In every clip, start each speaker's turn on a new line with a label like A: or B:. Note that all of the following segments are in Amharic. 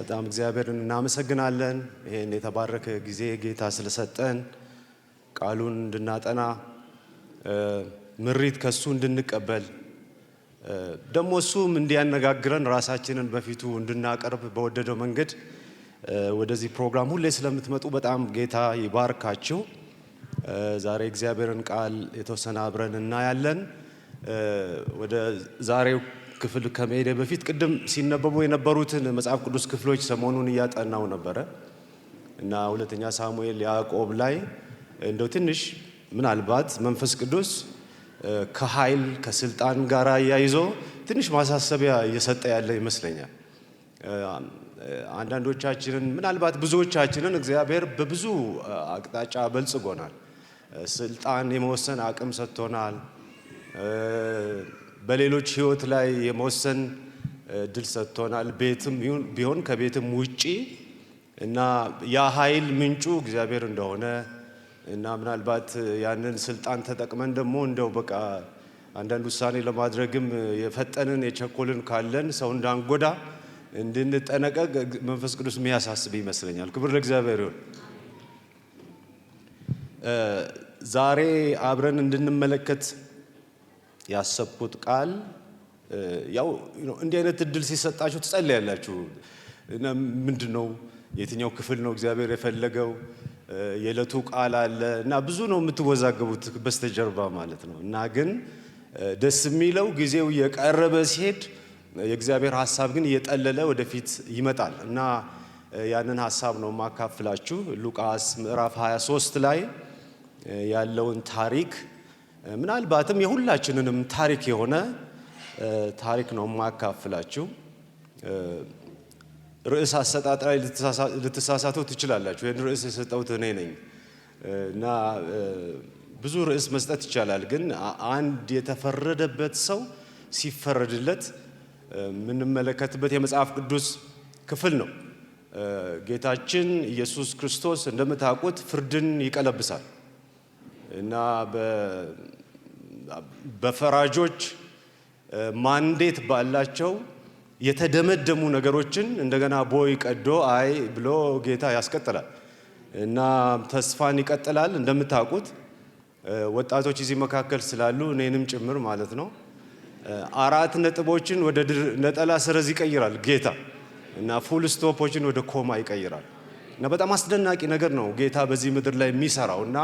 A: በጣም እግዚአብሔርን እናመሰግናለን። ይሄን የተባረከ ጊዜ ጌታ ስለሰጠን ቃሉን እንድናጠና ምሪት ከሱ እንድንቀበል ደሞ እሱም እንዲያነጋግረን ራሳችንን በፊቱ እንድናቀርብ በወደደው መንገድ ወደዚህ ፕሮግራም ሁሌ ስለምትመጡ በጣም ጌታ ይባርካችሁ። ዛሬ እግዚአብሔርን ቃል የተወሰነ አብረን እናያለን። ወደ ዛሬው ክፍል ከመሄደ በፊት ቅድም ሲነበቡ የነበሩትን መጽሐፍ ቅዱስ ክፍሎች ሰሞኑን እያጠናው ነበረ እና ሁለተኛ ሳሙኤል ያዕቆብ ላይ እንደው ትንሽ ምናልባት መንፈስ ቅዱስ ከኃይል ከስልጣን ጋር ያይዞ ትንሽ ማሳሰቢያ እየሰጠ ያለ ይመስለኛል። አንዳንዶቻችንን ምናልባት ብዙዎቻችንን እግዚአብሔር በብዙ አቅጣጫ በልጽጎናል። ስልጣን የመወሰን አቅም ሰጥቶናል። በሌሎች ህይወት ላይ የመወሰን ድል ሰጥቶናል። ቤትም ቢሆን ከቤትም ውጪ እና ያ ኃይል ምንጩ እግዚአብሔር እንደሆነ እና ምናልባት ያንን ስልጣን ተጠቅመን ደግሞ እንደው በቃ አንዳንድ ውሳኔ ለማድረግም የፈጠንን የቸኮልን ካለን ሰው እንዳንጎዳ እንድንጠነቀቅ መንፈስ ቅዱስ የሚያሳስብ ይመስለኛል። ክብር ለእግዚአብሔር ይሁን። ዛሬ አብረን እንድንመለከት ያሰብኩት ቃል ያው እንዲህ አይነት እድል ሲሰጣችሁ ትጸልያላችሁ እና ምንድነው የትኛው ክፍል ነው እግዚአብሔር የፈለገው የዕለቱ ቃል አለ እና ብዙ ነው የምትወዛገቡት በስተጀርባ ማለት ነው። እና ግን ደስ የሚለው ጊዜው የቀረበ ሲሄድ የእግዚአብሔር ሐሳብ ግን እየጠለለ ወደፊት ይመጣል እና ያንን ሐሳብ ነው ማካፍላችሁ። ሉቃስ ምዕራፍ 23 ላይ ያለውን ታሪክ ምናልባትም የሁላችንንም ታሪክ የሆነ ታሪክ ነው ማካፍላችሁ። ርዕስ አሰጣጥ ላይ ልትሳሳቱ ትችላላችሁ። ይህን ርዕስ የሰጠሁት እኔ ነኝ እና ብዙ ርዕስ መስጠት ይቻላል። ግን አንድ የተፈረደበት ሰው ሲፈረድለት የምንመለከትበት የመጽሐፍ ቅዱስ ክፍል ነው። ጌታችን ኢየሱስ ክርስቶስ እንደምታውቁት ፍርድን ይቀለብሳል እና በፈራጆች ማንዴት ባላቸው የተደመደሙ ነገሮችን እንደገና ቦይ ቀዶ አይ ብሎ ጌታ ያስቀጥላል እና ተስፋን ይቀጥላል። እንደምታውቁት ወጣቶች እዚህ መካከል ስላሉ እኔንም ጭምር ማለት ነው 4 ነጥቦችን ወደ ነጠላ ሰረዝ ይቀይራል ጌታ እና ፉል ስቶፖችን ወደ ኮማ ይቀይራል እና በጣም አስደናቂ ነገር ነው ጌታ በዚህ ምድር ላይ የሚሰራው። እና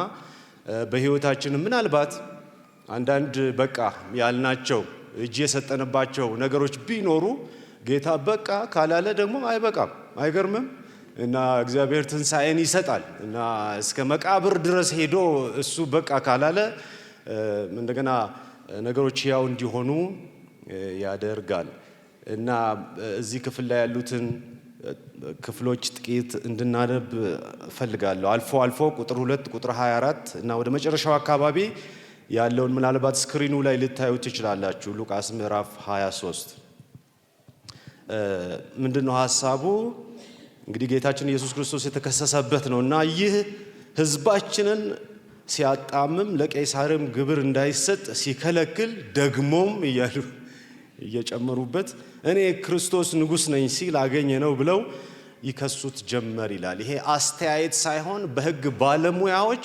A: በህይወታችን ምናልባት አንዳንድ በቃ ያልናቸው እጅ የሰጠንባቸው ነገሮች ቢኖሩ ጌታ በቃ ካላለ ደግሞ አይበቃም። አይገርምም? እና እግዚአብሔር ትንሣኤን ይሰጣል እና እስከ መቃብር ድረስ ሄዶ እሱ በቃ ካላለ እንደገና ነገሮች ያው እንዲሆኑ ያደርጋል። እና እዚህ ክፍል ላይ ያሉትን ክፍሎች ጥቂት እንድናነብ ፈልጋለሁ። አልፎ ቁጥር 2 ቁጥር 24 እና ወደ መጨረሻው አካባቢ ያለውን ምናልባት ስክሪኑ ላይ ልታዩት ትችላላችሁ። ሉቃስ ምዕራፍ 23 ምንድነው ሐሳቡ? እንግዲህ ጌታችን ኢየሱስ ክርስቶስ የተከሰሰበት ነውና ይህ ሕዝባችንን ሲያጣምም ለቄሳርም ግብር እንዳይሰጥ ሲከለክል ደግሞም እያሉ እየጨመሩበት እኔ ክርስቶስ ንጉሥ ነኝ ሲል አገኘ ነው ብለው ይከሱት ጀመር ይላል። ይሄ አስተያየት ሳይሆን በሕግ ባለሙያዎች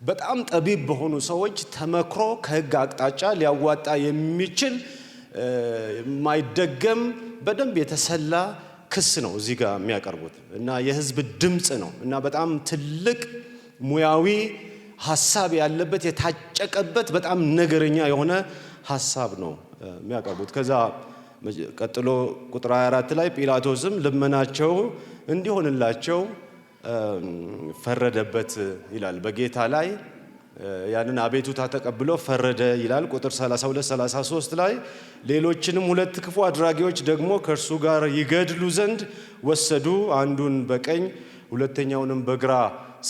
A: በጣም ጠቢብ በሆኑ ሰዎች ተመክሮ ከሕግ አቅጣጫ ሊያዋጣ የሚችል የማይደገም በደንብ የተሰላ ክስ ነው እዚህ ጋር የሚያቀርቡት እና የሕዝብ ድምፅ ነው እና በጣም ትልቅ ሙያዊ ሐሳብ ያለበት የታጨቀበት በጣም ነገረኛ የሆነ ሐሳብ ነው የሚያቀርቡት። ከዛ ቀጥሎ ቁጥር 24 ላይ ጲላጦስም ልመናቸው እንዲሆንላቸው ፈረደበት ይላል። በጌታ ላይ ያንን አቤቱታ ተቀብሎ ፈረደ ይላል። ቁጥር 32 33 ላይ ሌሎችንም 2 ክፉ አድራጊዎች ደግሞ ከእርሱ ጋር ይገድሉ ዘንድ ወሰዱ፣ አንዱን በቀኝ ሁለተኛውንም በግራ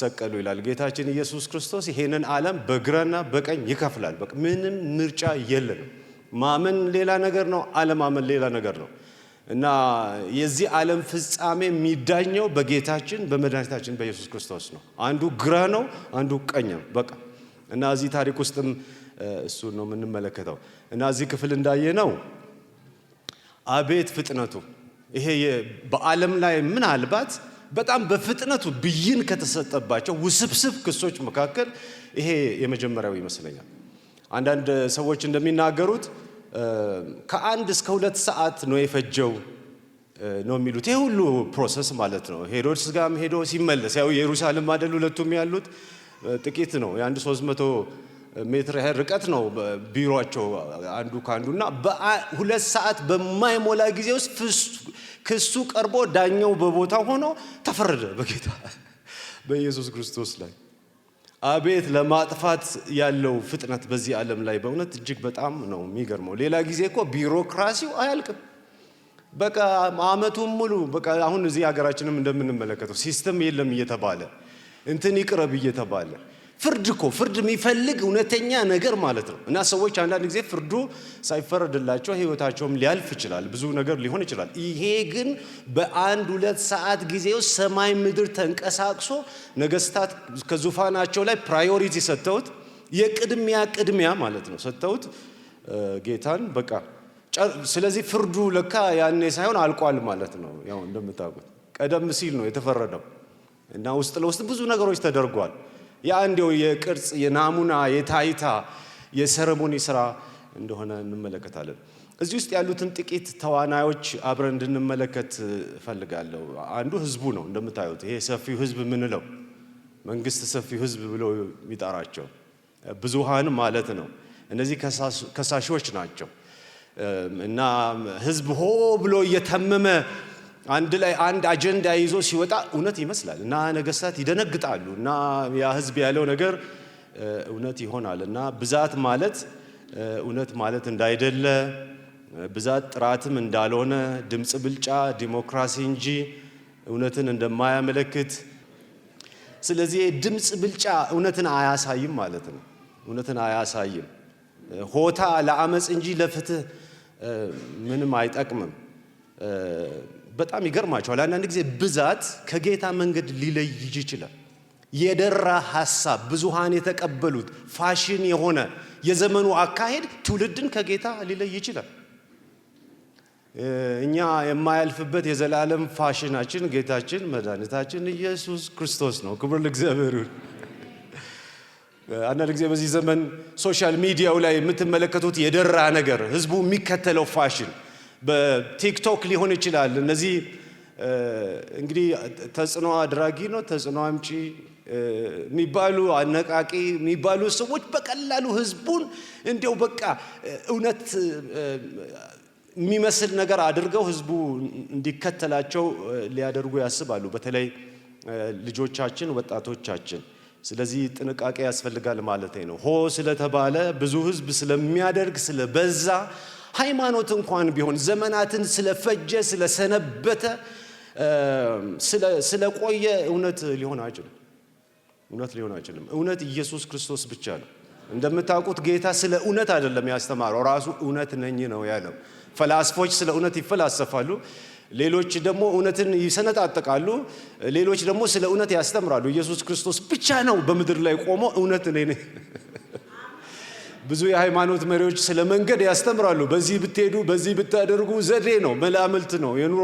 A: ሰቀሉ ይላል። ጌታችን ኢየሱስ ክርስቶስ ይሄንን ዓለም በግራና በቀኝ ይከፍላል። በቃ ምንም ምርጫ የለንም። ማመን ሌላ ነገር ነው፣ አለማመን ሌላ ነገር ነው እና የዚህ ዓለም ፍጻሜ የሚዳኘው በጌታችን በመድኃኒታችን በኢየሱስ ክርስቶስ ነው። አንዱ ግራ ነው፣ አንዱ ቀኝ ነው። በቃ እና እዚህ ታሪክ ውስጥም እሱ ነው የምንመለከተው እና እዚህ ክፍል እንዳየነው አቤት ፍጥነቱ ይሄ በዓለም ላይ ምናልባት በጣም በፍጥነቱ ብይን ከተሰጠባቸው ውስብስብ ክሶች መካከል ይሄ የመጀመሪያው ይመስለኛል። አንዳንድ ሰዎች እንደሚናገሩት ከ1 እስከ 2 ሰዓት ነው የፈጀው ነው የሚሉት። ይሄ ሁሉ ፕሮሰስ ማለት ነው። ሄሮድስ ጋርም ሄዶ ሲመለስ ያው ኢየሩሳሌም አይደል ሁለቱም ያሉት ጥቂት ነው። የአንድ 300 ሜትር ያህል ርቀት ነው ቢሮአቸው አንዱ ካንዱና በ2 ሰዓት በማይሞላ ጊዜ ውስጥ ክሱ ቀርቦ ዳኛው በቦታው ሆኖ ተፈረደ በጌታ በኢየሱስ ክርስቶስ ላይ። አቤት ለማጥፋት ያለው ፍጥነት በዚህ ዓለም ላይ በእውነት እጅግ በጣም ነው የሚገርመው። ሌላ ጊዜ እኮ ቢሮክራሲው አያልቅም። በቃ አመቱን ሙሉ በቃ አሁን እዚህ ሀገራችንም እንደምንመለከተው ሲስተም የለም እየተባለ እንትን ይቅረብ እየተባለ ፍርድ የሚፈልግ እውነተኛ ነገር ማለት ነው። እና ሰዎች አንዳንድ ጊዜ ፍርዱ ሳይፈረድላቸው ህይወታቸውም ሊያልፍ ይችላል፣ ብዙ ነገር ሊሆን ይችላል። ይሄ ግን በ1-2 ሰዓት ጊዜ ውስጥ ሰማይ ምድር ተንቀሳቅሶ ነገስታት ከዙፋናቸው ላይ ፕራዮሪቲ ሰጥተውት የቅድሚያ ማለት ነው ሰጥተውት ጌታን በቃ ስለዚህ ፍርዱ ለካ ያኔ ሳይሆን አልቋል ማለት ነው። ያው እንደምታውቁት ቀደም ሲል ነው የተፈረደው እና ውስጥ ለውስጥ ብዙ ነገሮች ተደርጓል። የአንዴው የቅርጽ የናሙና የታይታ የሰረሞኒ ስራ እንደሆነ እንመለከታለን። እዚህ ውስጥ ያሉትን ጥቂት ተዋናዮች አብረን እንድንመለከት ፈልጋለሁ። አንዱ ህዝቡ ነው እንደምታዩት። ይሄ ሰፊው ህዝብ ምንለው መንግስት ሰፊው ህዝብ ብሎ የሚጠራቸው ብዙሃን ማለት ነው። እነዚህ ከሳሾች ናቸው እና ህዝብ ሆ ብሎ እየተመመ አንድ ላይ አንድ አጀንዳ ይዞ ሲወጣ እውነት ይመስላል እና ነገስታት ይደነግጣሉ እና ያ ህዝብ ያለው ነገር እውነት ይሆናል እና ብዛት ማለት እውነት ማለት እንዳይደለ፣ ብዛት ጥራትም እንዳልሆነ፣ ድምጽ ብልጫ ዲሞክራሲ እንጂ እውነትን እንደማያመለክት፣ ስለዚህ ድምጽ ብልጫ እውነትን አያሳይም ማለት ነው። እውነትን አያሳይም። ሆታ ለአመጽ እንጂ ለፍትህ ምንም አይጠቅምም። በጣም ይገርማቸዋል። አንዳንድ ጊዜ ብዛት ከጌታ መንገድ ሊለይ ይችላል። የደራ ሐሳብ ብዙሃን የተቀበሉት ፋሽን የሆነ የዘመኑ አካሄድ ትውልድን ከጌታ ሊለይ ይችላል። እኛ የማያልፍበት የዘላለም ፋሽናችን ጌታችን መድኃኒታችን ኢየሱስ ክርስቶስ ነው። ክብር ለእግዚአብሔር ይሁን። አንዳንድ ጊዜ በዚህ ዘመን ሶሻል ሚዲያው ላይ የምትመለከቱት የደራ ነገር ህዝቡ የሚከተለው ፋሽን በቲክቶክ ሊሆን ይችላል። እነዚህ እንግዲህ ተጽዕኖ አድራጊ ነው ተጽዕኖ አምጪ የሚባሉ አነቃቂ የሚባሉ ሰዎች በቀላሉ ህዝቡን እንዲያው በቃ እውነት የሚመስል ነገር አድርገው ህዝቡ እንዲከተላቸው ሊያደርጉ ያስባሉ። በተለይ ልጆቻችን፣ ወጣቶቻችን። ስለዚህ ጥንቃቄ ያስፈልጋል ማለት ነው። ሆ ስለተባለ ብዙ ህዝብ ስለሚያደርግ ስለበዛ ሃይማኖት እንኳን ቢሆን ዘመናትን ስለፈጀ ስለሰነበተ ስለቆየ እውነት ሊሆን አይችልም። እውነት ኢየሱስ ክርስቶስ ብቻ ነው። እንደምታውቁት ጌታ ስለ እውነት አይደለም ያስተማረው፣ ራሱ እውነት ነኝ ነው ያለው። ፈላስፎች ስለ እውነት ይፈላሰፋሉ፣ ሌሎች ደግሞ እውነትን ይሰነጣጥቃሉ፣ ሌሎች ደግሞ ስለ እውነት ያስተምራሉ። ኢየሱስ ክርስቶስ ብቻ ነው በምድር ላይ ቆሞ እውነት ነኝ። ብዙ የሃይማኖት መሪዎች ስለ መንገድ ያስተምራሉ። በዚህ ብትሄዱ በዚህ ብታደርጉ ዘዴ ነው፣ መላምልት ነው፣ የኑሮ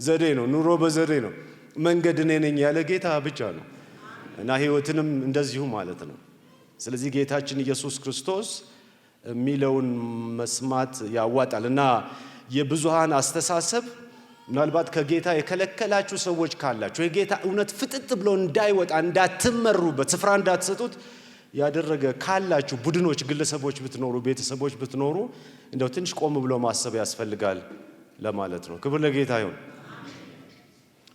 A: ዘዴ ነው፣ ኑሮ በዘዴ ነው። መንገድ እኔ ነኝ ያለ ጌታ ብቻ ነው እና ህይወትንም እንደዚሁ ማለት ነው። ስለዚህ ጌታችን ኢየሱስ ክርስቶስ የሚለውን መስማት ያዋጣል እና የብዙሃን አስተሳሰብ ምናልባት ከጌታ የከለከላችሁ ሰዎች ካላችሁ የጌታ እውነት ፍጥጥ ብሎ እንዳይወጣ እንዳትመሩበት ስፍራ እንዳትሰጡት ያደረገ ካላችሁ ቡድኖች፣ ግለሰቦች ብትኖሩ፣ ቤተሰቦች ብትኖሩ እንደው ትንሽ ቆም ብሎ ማሰብ ያስፈልጋል ለማለት ነው። ክብር ለጌታ ይሁን።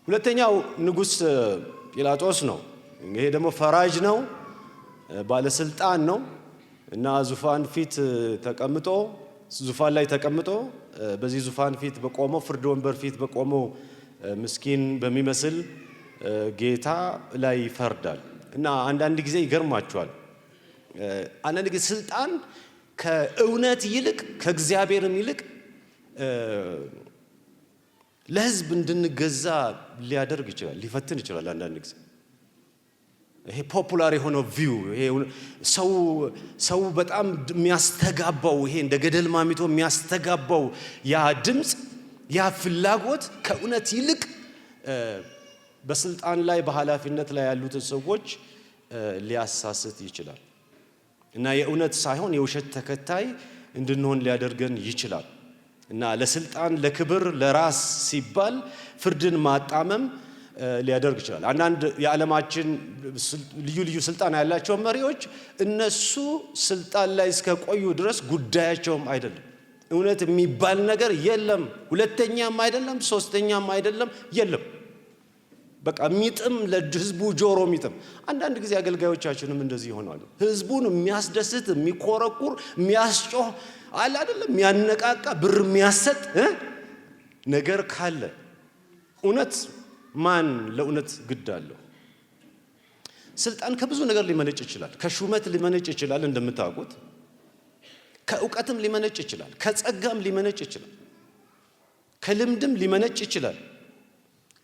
A: ሁለተኛው ንጉሥ ጲላጦስ ነው። ይሄ ደግሞ ፈራጅ ነው፣ ባለስልጣን ነው እና ዙፋን ላይ ተቀምጦ በዚህ ዙፋን ፊት በቆመው ፍርድ ወንበር ፊት በቆመው ምስኪን በሚመስል ጌታ ላይ ይፈርዳል እና አንዳንድ ጊዜ ይገርማቸዋል። አንዳንድ ጊዜ ስልጣን ከእውነት ይልቅ ከእግዚአብሔርም ይልቅ ለህዝብ እንድንገዛ ሊያደርግ ይችላል፣ ሊፈትን ይችላል። አንዳንድ ጊዜ ይሄ ፖፑላር የሆነው ቪው ይሄ ሰው በጣም የሚያስተጋባው ይሄ እንደ ገደል ማሚቶ የሚያስተጋባው ያ ድምፅ ያ ፍላጎት ከእውነት ይልቅ በስልጣን ላይ በኃላፊነት ላይ ያሉትን ሰዎች ሊያሳስት ይችላል እና የእውነት ሳይሆን የውሸት ተከታይ እንድንሆን ሊያደርገን ይችላል እና ለስልጣን ለክብር ለራስ ሲባል ፍርድን ማጣመም ሊያደርግ ይችላል። አንዳንድ የዓለማችን ልዩ ስልጣን ያላቸው መሪዎች እነሱ ስልጣን ላይ እስከ ቆዩ ድረስ ጉዳያቸውም አይደለም። እውነት የሚባል ነገር የለም። ሁለተኛም አይደለም፣ ሶስተኛም አይደለም፣ የለም። በቃ ሚጥም ለህዝቡ ጆሮ ሚጥም። አንዳንድ ጊዜ አገልጋዮቻችንም እንደዚህ ይሆናሉ። ህዝቡን የሚያስደስት የሚኮረኩር የሚያስጮህ አለ አይደለም፣ የሚያነቃቃ ብር የሚያሰጥ ነገር ካለ እውነት ማን ለእውነት ግድ አለው? ስልጣን ከብዙ ነገር ሊመነጭ ይችላል። ከሹመት ሊመነጭ ይችላል እንደምታውቁት። ከእውቀትም ሊመነጭ ይችላል። ከጸጋም ሊመነጭ ይችላል። ከልምድም ሊመነጭ ይችላል።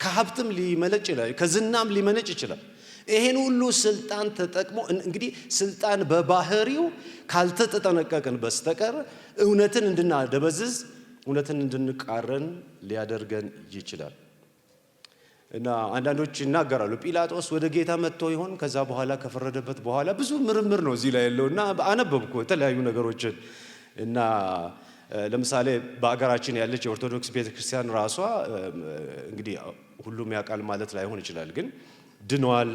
A: ከሀብትም ሊመነጭ ይችላል። ከዝናም ሊመነጭ ይችላል። ይሄን ሁሉ ስልጣን ተጠቅሞ እንግዲህ ስልጣን በባህሪው ካልተጠነቀቅን በስተቀር እውነትን እንድናደበዝዝ እውነትን እንድንቃረን ሊያደርገን ይችላል። እና አንዳንዶች ይናገራሉ ጲላጦስ ወደ ጌታ መጥቶ ይሆን ከዛ በኋላ ከፈረደበት በኋላ ብዙ ምርምር ነው እዚህ ላይ ያለውና አነበብኩ የተለያዩ ነገሮችን እና ለምሳሌ በአገራችን ያለች የኦርቶዶክስ ቤተክርስቲያን ራሷ እንግዲህ ሁሉም ያውቃል ማለት ላይሆን ይችላል ግን ድኗል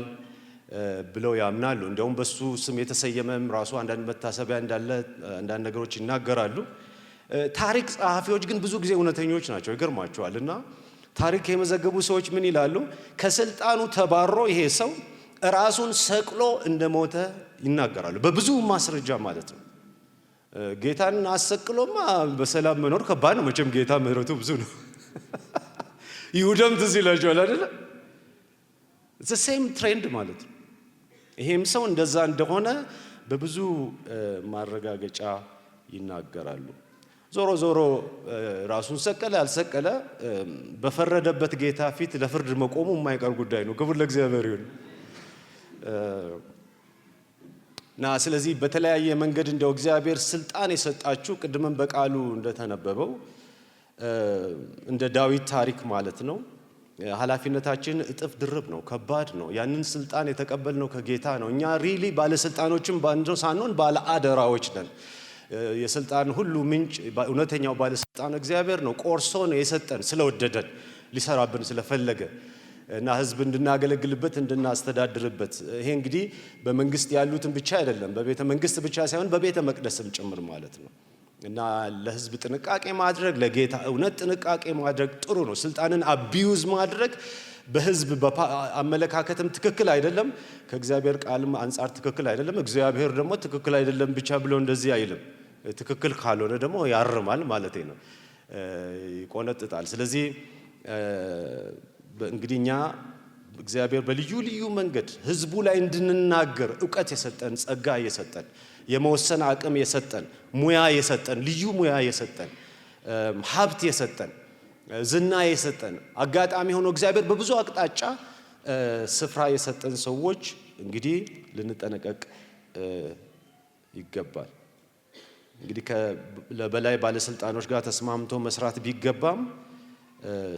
A: ብለው ያምናሉ። እንደውም በሱ ስም የተሰየመም ራሱ አንዳንድ መታሰቢያ እንዳለ አንዳንድ ነገሮች ይናገራሉ። ታሪክ ጸሐፊዎች ግን ብዙ ጊዜ እውነተኞች ናቸው፣ ይገርማቸዋልና ታሪክ የመዘገቡ ሰዎች ምን ይላሉ? ከስልጣኑ ተባሮ ይሄ ሰው ራሱን ሰቅሎ እንደሞተ ይናገራሉ። በብዙ ማስረጃ ማለት ነው። ጌታን አሰቅሎማ በሰላም መኖር ከባድ ነው። መቼም ጌታ ምሕረቱ ብዙ ነው። ይሁዳም ትዝ ይላቸዋል አይደለ? the same trend ማለት ነው። ይሄም ሰው እንደዛ እንደሆነ በብዙ ማረጋገጫ ይናገራሉ። ዞሮ ዞሮ ራሱን ሰቀለ አልሰቀለ በፈረደበት ጌታ ፊት ለፍርድ መቆሙ የማይቀር ጉዳይ ነው። ክብር ለእግዚአብሔር ይሁን። እና ስለዚህ በተለያየ መንገድ እንደው እግዚአብሔር ስልጣን የሰጣችሁ ቅድምም በቃሉ እንደተነበበው እንደ ዳዊት ታሪክ ማለት ነው። ኃላፊነታችን እጥፍ ድርብ ነው፣ ከባድ ነው። ያንን ስልጣን የተቀበልነው ከጌታ ነው። እኛ ሪሊ ባለስልጣኖችም ባንደው ሳንሆን ባለ አደራዎች ነን። የስልጣን ሁሉ ምንጭ እውነተኛው ባለስልጣን እግዚአብሔር ነው። ቆርሶ ነው የሰጠን ስለወደደን ሊሰራብን ስለፈለገ እና ህዝብ እንድናገለግልበት እንድናስተዳድርበት። ይሄ እንግዲህ በመንግስት ያሉትን ብቻ አይደለም፣ በቤተ መንግስት ብቻ ሳይሆን በቤተ መቅደስም ጭምር ማለት ነው። እና ለህዝብ ጥንቃቄ ማድረግ፣ ለጌታ እውነት ጥንቃቄ ማድረግ ጥሩ ነው። ስልጣንን አቢዩዝ ማድረግ በህዝብ አመለካከትም ትክክል አይደለም፣ ከእግዚአብሔር ቃልም አንጻር ትክክል አይደለም። እግዚአብሔር ደግሞ ትክክል አይደለም ብቻ ብሎ እንደዚህ አይልም። ትክክል ካልሆነ ደግሞ ያርማል ማለት ነው፣ ይቆነጥጣል። ስለዚህ እንግዲህ እኛ እግዚአብሔር በልዩ ልዩ መንገድ ህዝቡ ላይ እንድንናገር እውቀት የሰጠን፣ ጸጋ የሰጠን፣ የመወሰን አቅም የሰጠን፣ ሙያ የሰጠን፣ ልዩ ሙያ የሰጠን፣ ሀብት የሰጠን፣ ዝና የሰጠን፣ አጋጣሚ ሆኖ እግዚአብሔር በብዙ አቅጣጫ ስፍራ የሰጠን ሰዎች እንግዲህ ልንጠነቀቅ ይገባል። እንግዲህ ለበላይ ባለስልጣኖች ጋር ተስማምቶ መስራት ቢገባም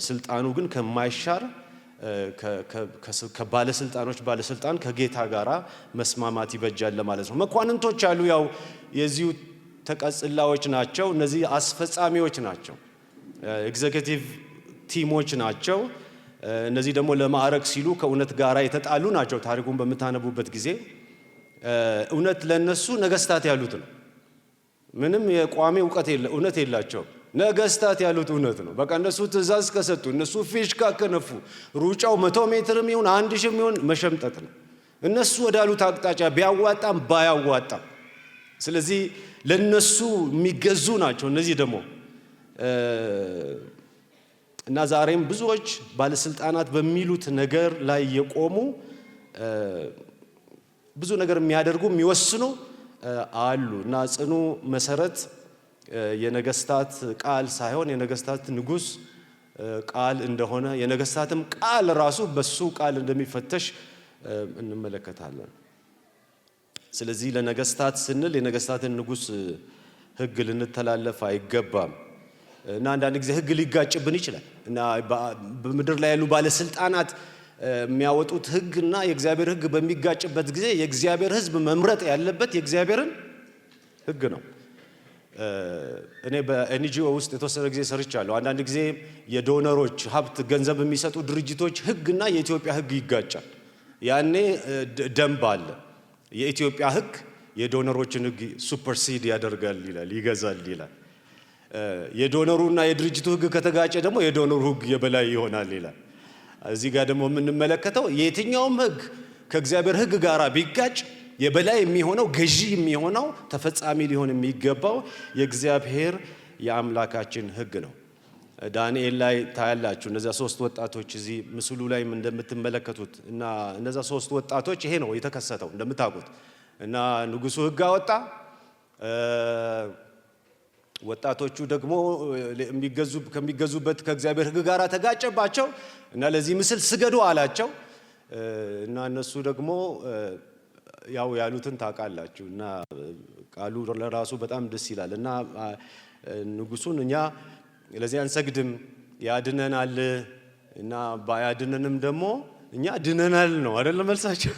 A: ስልጣኑ ግን ከማይሻር ከባለስልጣኖች ባለስልጣን ከጌታ ጋራ መስማማት ይበጃል ማለት ነው። መኳንንቶች አሉ፣ ያው የዚሁ ተቀጽላዎች ናቸው። እነዚህ አስፈጻሚዎች ናቸው፣ ኤግዜኪቲቭ ቲሞች ናቸው። እነዚህ ደግሞ ለማዕረግ ሲሉ ከእውነት ጋራ የተጣሉ ናቸው። ታሪኩን በምታነቡበት ጊዜ እውነት ለነሱ ነገስታት ያሉት ነው። ምንም የቋሚ እውነት የላቸው። ነገስታት ያሉት እውነት ነው። በቃ እነሱ ትእዛዝ ከሰጡ፣ እነሱ ፊሽካ ከነፉ፣ ሩጫው 100 ሜትርም ይሁን 1000 ይሁን መሸምጠጥ ነው። እነሱ ወዳሉት አቅጣጫ ቢያዋጣም ባያዋጣም፣ ስለዚህ ለነሱ የሚገዙ ናቸው። እነዚህ ደግሞ እና ዛሬም ብዙዎች ባለስልጣናት በሚሉት ነገር ላይ የቆሙ ብዙ ነገር የሚያደርጉ የሚወስኑ አሉ እና ጽኑ መሰረት የነገስታት ቃል ሳይሆን የነገስታት ንጉስ ቃል እንደሆነ፣ የነገስታትም ቃል ራሱ በሱ ቃል እንደሚፈተሽ እንመለከታለን። ስለዚህ ለነገስታት ስንል የነገስታትን ንጉስ ሕግ ልንተላለፍ አይገባም። እና አንዳንድ ጊዜ ህግ ሊጋጭብን ይችላል እና በምድር ላይ ያሉ ባለስልጣናት የሚያወጡት ህግና የእግዚአብሔር ህግ በሚጋጭበት ጊዜ የእግዚአብሔር ህዝብ መምረጥ ያለበት የእግዚአብሔርን ህግ ነው። እኔ በኤንጂኦ ውስጥ የተወሰነ ጊዜ ሰርቻለሁ። አንዳንድ ጊዜ የዶነሮች ሀብት ገንዘብ የሚሰጡ ድርጅቶች ህግና የኢትዮጵያ ህግ ይጋጫል። ያኔ ደንብ አለ። የኢትዮጵያ ህግ የዶነሮችን ህግ ሱፐርሲድ ያደርጋል ይላል፣ ይገዛል ይላል። የዶነሩና የድርጅቱ ህግ ከተጋጨ ደግሞ የዶነሩ ህግ የበላይ ይሆናል ይላል። እዚህ ጋር ደግሞ የምንመለከተው የትኛውም ህግ ከእግዚአብሔር ህግ ጋር ቢጋጭ የበላይ የሚሆነው ገዢ የሚሆነው ተፈጻሚ ሊሆን የሚገባው የእግዚአብሔር የአምላካችን ህግ ነው። ዳንኤል ላይ ታያላችሁ እነዛ 3 ወጣቶች እዚህ ምስሉ ላይም እንደምትመለከቱት እና እነዛ 3 ወጣቶች ይሄ ነው የተከሰተው እንደምታውቁት እና ንጉሱ ህግ አወጣ። ወጣቶቹ ደግሞ ከሚገዙበት ከእግዚአብሔር ህግ ጋር ተጋጨባቸው እና ለዚህ ምስል ስገዱ አላቸው እና እነሱ ደግሞ ያው ያሉትን ታውቃላችሁ እና ቃሉ ለራሱ በጣም ደስ ይላል እና ንጉሱን እኛ ለዚህ አንሰግድም ያድነናል እና ባያድነንም ደግሞ እኛ ድነናል ነው አይደለም መልሳቸው።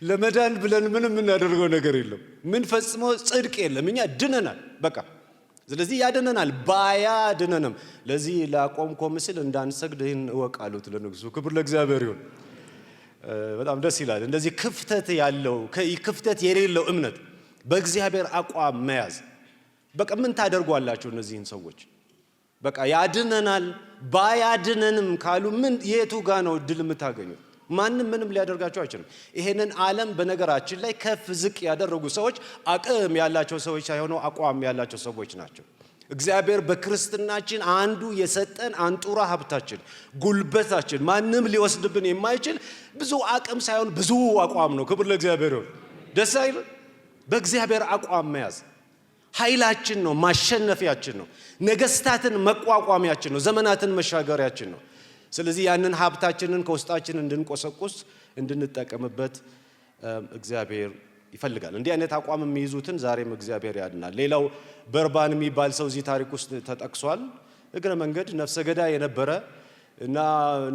A: ለመዳን ብለን ምንም እናደርገው ነገር የለም፣ ምን ፈጽሞ ጽድቅ የለም፣ እኛ ድነናል በቃ። ስለዚህ ያድነናል ባያድነንም ለዚህ ላቆምኮ ምስል እንዳንሰግድ ይህን እወቅ አሉት ለንጉሱ። ክብር ለእግዚአብሔር ይሁን። በጣም ደስ ይላል። እንደዚህ ክፍተት የሌለው እምነት በእግዚአብሔር አቋም መያዝ። በቃ ምን ታደርጓላችሁ እነዚህን ሰዎች? በቃ ያድነናል ባያድነንም ካሉ ምን የቱ ጋር ነው ድል የምታገኙት? ማንም ምንም ሊያደርጋቸው አይችልም። ይሄንን ዓለም በነገራችን ላይ ከፍ ዝቅ ያደረጉ ሰዎች አቅም ያላቸው ሰዎች ሳይሆኑ አቋም ያላቸው ሰዎች ናቸው። እግዚአብሔር በክርስትናችን አንዱ የሰጠን አንጡራ ሀብታችን ጉልበታችን ማንም ሊወስድብን የማይችል ብዙ አቅም ሳይሆን ብዙ አቋም ነው። ክብር ለእግዚአብሔር ይሁን። ደስ አይል? በእግዚአብሔር አቋም መያዝ ኃይላችን ነው፣ ማሸነፊያችን ነው፣ ነገስታትን መቋቋሚያችን ነው፣ ዘመናትን መሻገሪያችን ነው። ስለዚህ ያንን ሀብታችንን ከውስጣችን እንድንቆሰቁስ እንድንጠቀምበት እግዚአብሔር ይፈልጋል። እንዲህ አይነት አቋም የሚይዙትን ዛሬም እግዚአብሔር ያድናል። ሌላው በርባን የሚባል ሰው እዚህ ታሪክ ውስጥ ተጠቅሷል። እግረ መንገድ ነፍሰ ገዳይ የነበረ እና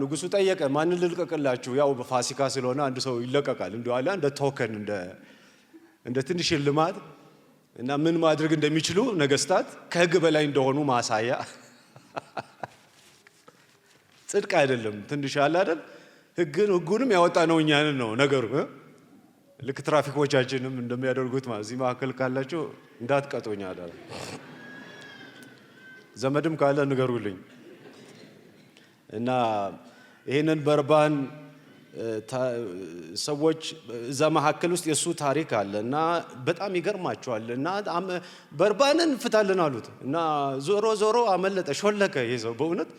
A: ንጉሱ ጠየቀ፣ ማንን ልልቀቅላችሁ? ያው በፋሲካ ስለሆነ አንድ ሰው ይለቀቃል እንደዋለ እንደ ቶከን እንደ ትንሽ ልማድ እና ምን ማድረግ እንደሚችሉ ነገስታት ከህግ በላይ እንደሆኑ ማሳያ። ጽድቅ አይደለም ትንሽ ያለ አይደል? ህጉንም ያወጣ ነው እኛንን ነው ነገሩ። ልክ ትራፊኮቻችንም እንደሚያደርጉት ማለት እዚህ መካከል ካላችሁ እንዳትቀጡኝ አይደል? ዘመድም ካለ ንገሩልኝ። እና ይሄንን በርባን ሰዎች እዛ መካከል ውስጥ የሱ ታሪክ አለ እና በጣም ይገርማቸዋል። እና በርባንን ፍታልን አሉት እና ዞሮ አመለጠ፣ ሾለከ። ይሄ ሰው በእውነት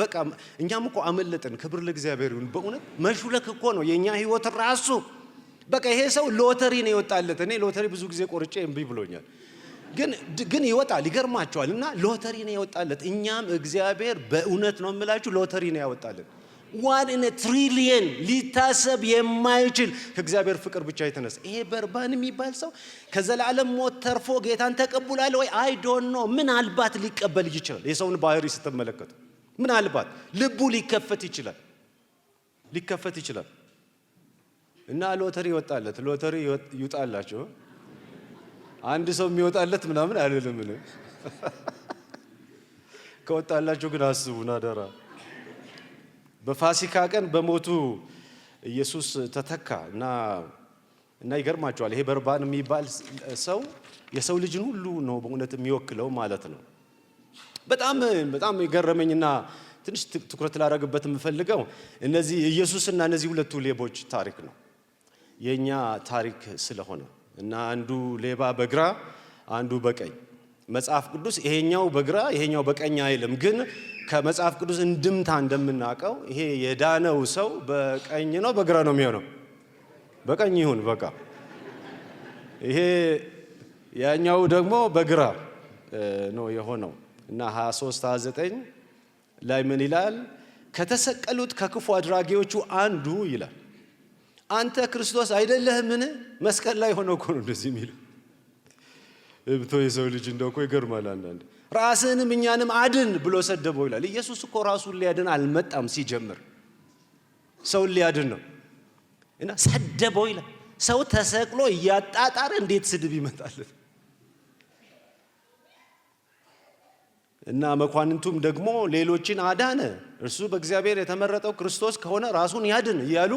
A: በቃ እኛም እኮ አመለጥን። ክብር ለእግዚአብሔር ይሁን። በእውነት መሹለክ እኮ ነው የኛ ህይወት ራሱ። በቃ ይሄ ሰው ሎተሪ ነው የወጣለት። እኔ ሎተሪ ብዙ ጊዜ ቆርጬ እምቢ ብሎኛል፣ ግን ይወጣል። ይገርማቸዋል። እና ሎተሪ ነው የወጣለት። እኛም እግዚአብሔር በእውነት ነው የምላችሁ ሎተሪ ነው ያወጣልን። 1 in a trillion ሊታሰብ የማይችል ከእግዚአብሔር ፍቅር ብቻ የተነሳ ይሄ በርባን የሚባል ሰው ከዘላለም ሞት ተርፎ ጌታን ተቀብሏል ወይ? አይ ዶንት ኖ። ምናልባት ሊቀበል ይችላል። የሰውን ባህሪ ስትመለከቱ ምናልባት ልቡ ሊከፈት ይችላል። እና ሎተሪ ይወጣለት። ሎተሪ ይውጣላችሁ። አንድ ሰው የሚወጣለት ምናምን አይደለም። ከወጣላችሁ ግን አስቡና አደራ። በፋሲካ ቀን በሞቱ ኢየሱስ ተተካ እና ይገርማቸዋል። ይሄ በርባን የሚባል ሰው የሰው ልጅን ሁሉ ነው በእውነት የሚወክለው ማለት ነው። በጣም የገረመኝና ትንሽ ትኩረት ላደርግበት የምፈልገው እነዚህ ኢየሱስና እነዚህ ሁለቱ ሌቦች ታሪክ ነው የኛ ታሪክ ስለሆነ እና አንዱ ሌባ በግራ አንዱ በቀኝ። መጽሐፍ ቅዱስ ይሄኛው በግራ ይሄኛው በቀኝ አይልም። ግን ከመጽሐፍ ቅዱስ እንድምታ እንደምናውቀው ይሄ የዳነው ሰው በቀኝ ነው በግራ ነው የሚሆነው? በቀኝ ይሁን በቃ። ይሄ ያኛው ደግሞ በግራ ነው የሆነው እና 23-29 ላይ ምን ይላል? ከተሰቀሉት ከክፉ አድራጊዎቹ አንዱ ይላል አንተ ክርስቶስ አይደለህምን? መስቀል ላይ ሆኖ እኮ ነው እንደዚህ የሚለው። እብቶ የሰው ልጅ እንደው እኮ ይገርማል። አንዳንድ ራስህንም እኛንም አድን ብሎ ሰደበው ይላል። ኢየሱስ እኮ ራሱን ሊያድን አልመጣም። ሲጀምር ሰውን ሊያድን ነው እና ሰደበው ይላል። ሰው ተሰቅሎ እያጣጣረ እንዴት ስድብ ይመጣል? እና መኳንንቱም ደግሞ ሌሎችን አዳነ፣ እርሱ በእግዚአብሔር የተመረጠው ክርስቶስ ከሆነ ራሱን ያድን እያሉ